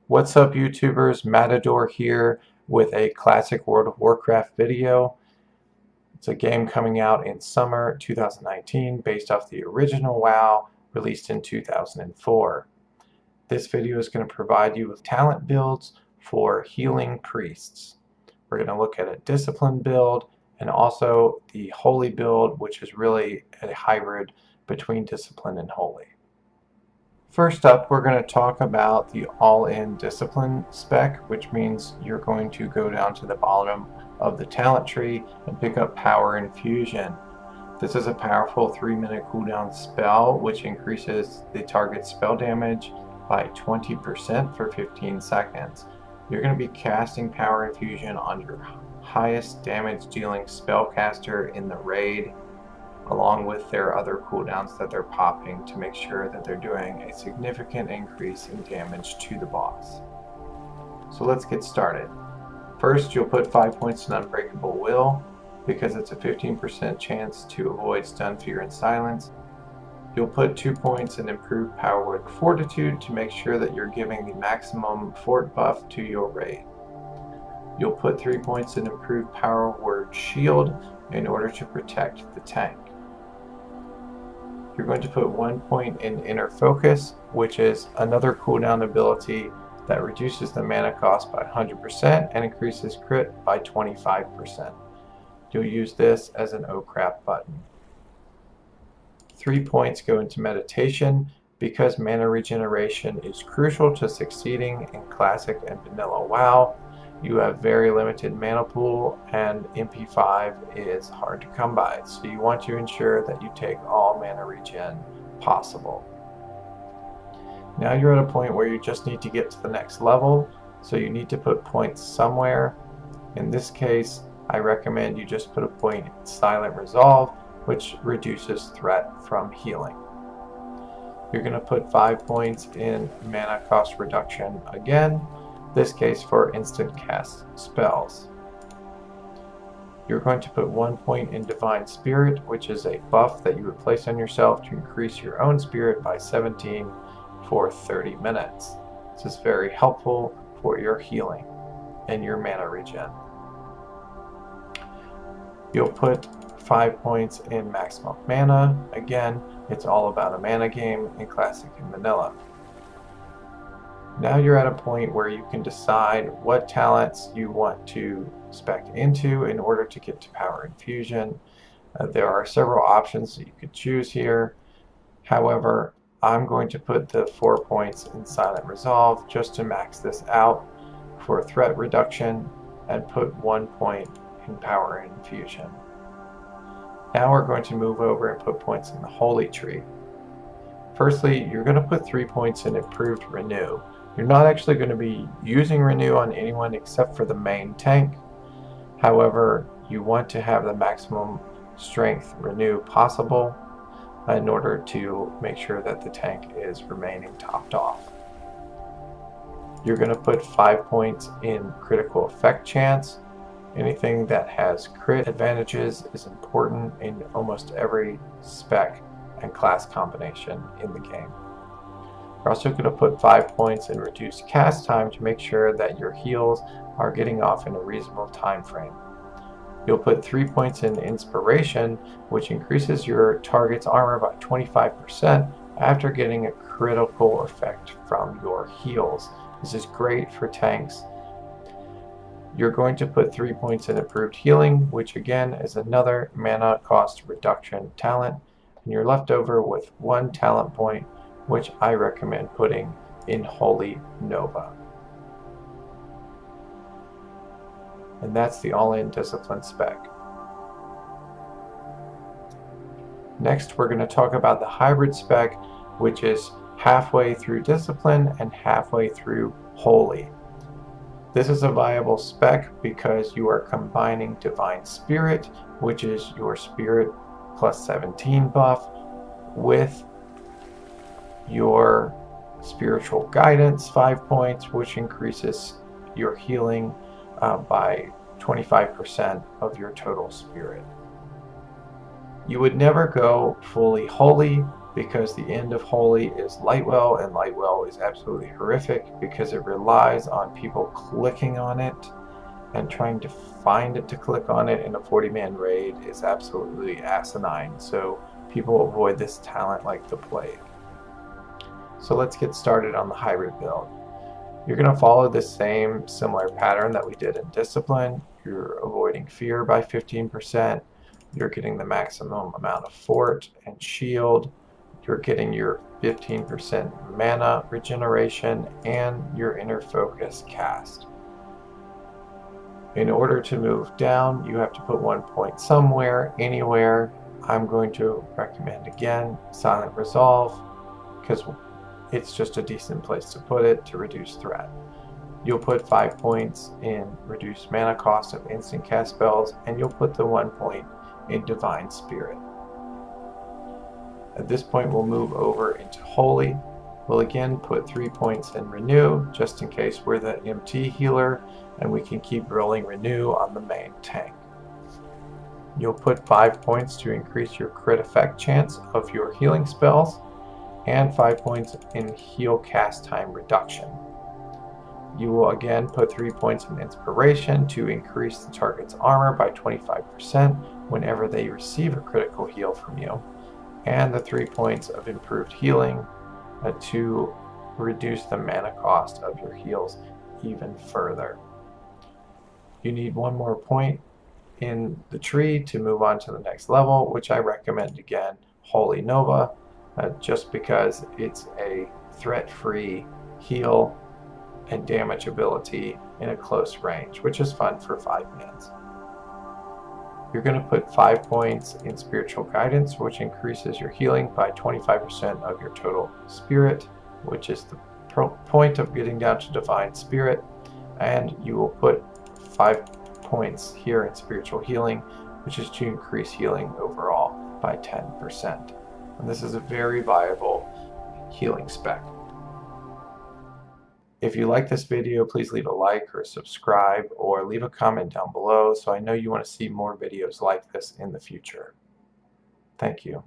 What's up, YouTubers? Matador here with a classic World of Warcraft video. It's a game coming out in summer 2019 based off the original WoW released in 2004. This video is going to provide you with talent builds for healing priests. We're going to look at a discipline build and also the holy build, which is really a hybrid between discipline and holy. First up, we're going to talk about the all-in discipline spec, which means you're going to go down to the bottom of the talent tree and pick up Power Infusion. This is a powerful 3-minute cooldown spell which increases the target spell damage by 20% for 15 seconds. You're going to be casting Power Infusion on your highest damage dealing spellcaster in the raid, along with their other cooldowns that they're popping to make sure that they're doing a significant increase in damage to the boss. So let's get started. First, you'll put 5 points in Unbreakable Will because it's a 15% chance to avoid Stun, Fear, and Silence. You'll put 2 points in Improved Power Word Fortitude to make sure that you're giving the maximum fort buff to your raid. You'll put 3 points in Improved Power Word Shield in order to protect the tank. You're going to put 1 point in Inner Focus, which is another cooldown ability that reduces the mana cost by 100% and increases crit by 25%. You'll use this as an oh crap button. 3 points go into Meditation because mana regeneration is crucial to succeeding in Classic and Vanilla WoW. You have very limited mana pool and MP5 is hard to come by, so you want to ensure that you take all mana regen possible. Now you're at a point where you just need to get to the next level, so you need to put points somewhere. In this case, I recommend you just put a point in Silent Resolve, which reduces threat from healing. You're going to put 5 points in mana cost reduction again, this case for instant cast spells. You're going to put 1 point in Divine Spirit, which is a buff that you would place on yourself to increase your own spirit by 17 for 30 minutes. This is very helpful for your healing and your mana regen. You'll put 5 points in Maximum Mana. Again, it's all about a mana game in Classic and Vanilla. Now you're at a point where you can decide what talents you want to spec into in order to get to Power Infusion. There are several options that you could choose here. However, I'm going to put the 4 points in Silent Resolve just to max this out for threat reduction and put 1 point in Power Infusion. Now we're going to move over and put points in the Holy Tree. Firstly, you're going to put 3 points in Improved Renew. You're not actually going to be using Renew on anyone except for the main tank. However, you want to have the maximum strength Renew possible in order to make sure that the tank is remaining topped off. You're going to put 5 points in Critical Effect Chance. Anything that has crit advantages is important in almost every spec and class combination in the game. You're also going to put 5 points in Reduced Cast Time to make sure that your heals are getting off in a reasonable time frame. You'll put 3 points in Inspiration, which increases your target's armor by 25% after getting a critical effect from your heals. This is great for tanks. You're going to put 3 points in Improved Healing, which again is another mana cost reduction talent, and you're left over with 1 talent point, which I recommend putting in Holy Nova. And that's the all-in discipline spec. Next, we're going to talk about the hybrid spec, which is halfway through discipline and halfway through holy. This is a viable spec because you are combining Divine Spirit, which is your spirit plus 17 buff, with your Spiritual Guidance 5 points, which increases your healing by 25% of your total spirit. You would never go fully holy because the end of Holy is Lightwell, and Lightwell is absolutely horrific because it relies on people clicking on it, and trying to find it to click on it in a 40-man raid is absolutely asinine, so people avoid this talent like the plague. So let's get started on the hybrid build. You're going to follow the same similar pattern that we did in Discipline. You're avoiding fear by 15%. You're getting the maximum amount of fort and shield. You're getting your 15% mana regeneration and your inner focus cast. In order to move down, you have to put 1 point somewhere, anywhere. I'm going to recommend again Silent Resolve because it's just a decent place to put it to reduce threat. You'll put 5 points in reduced mana cost of instant cast spells, and you'll put the 1 point in Divine Spirit. At this point, we'll move over into Holy. We'll again put 3 points in Renew, just in case we're the MT healer, and we can keep rolling Renew on the main tank. You'll put 5 points to increase your crit effect chance of your healing spells, and 5 points in heal cast time reduction. You will again put 3 points in Inspiration to increase the target's armor by 25% whenever they receive a critical heal from you, and the 3 points of improved healing to reduce the mana cost of your heals even further. You need 1 more point in the tree to move on to the next level, which I recommend again Holy Nova, just because it's a threat-free heal and damage ability in a close range, which is fun for 5-mans. You're going to put 5 points in Spiritual Guidance, which increases your healing by 25% of your total spirit, which is the point of getting down to Divine Spirit, and you will put 5 points here in Spiritual Healing, which is to increase healing overall by 10%. And this is a very viable healing spec. If you like this video, please leave a like or subscribe or leave a comment down below so I know you want to see more videos like this in the future. Thank you.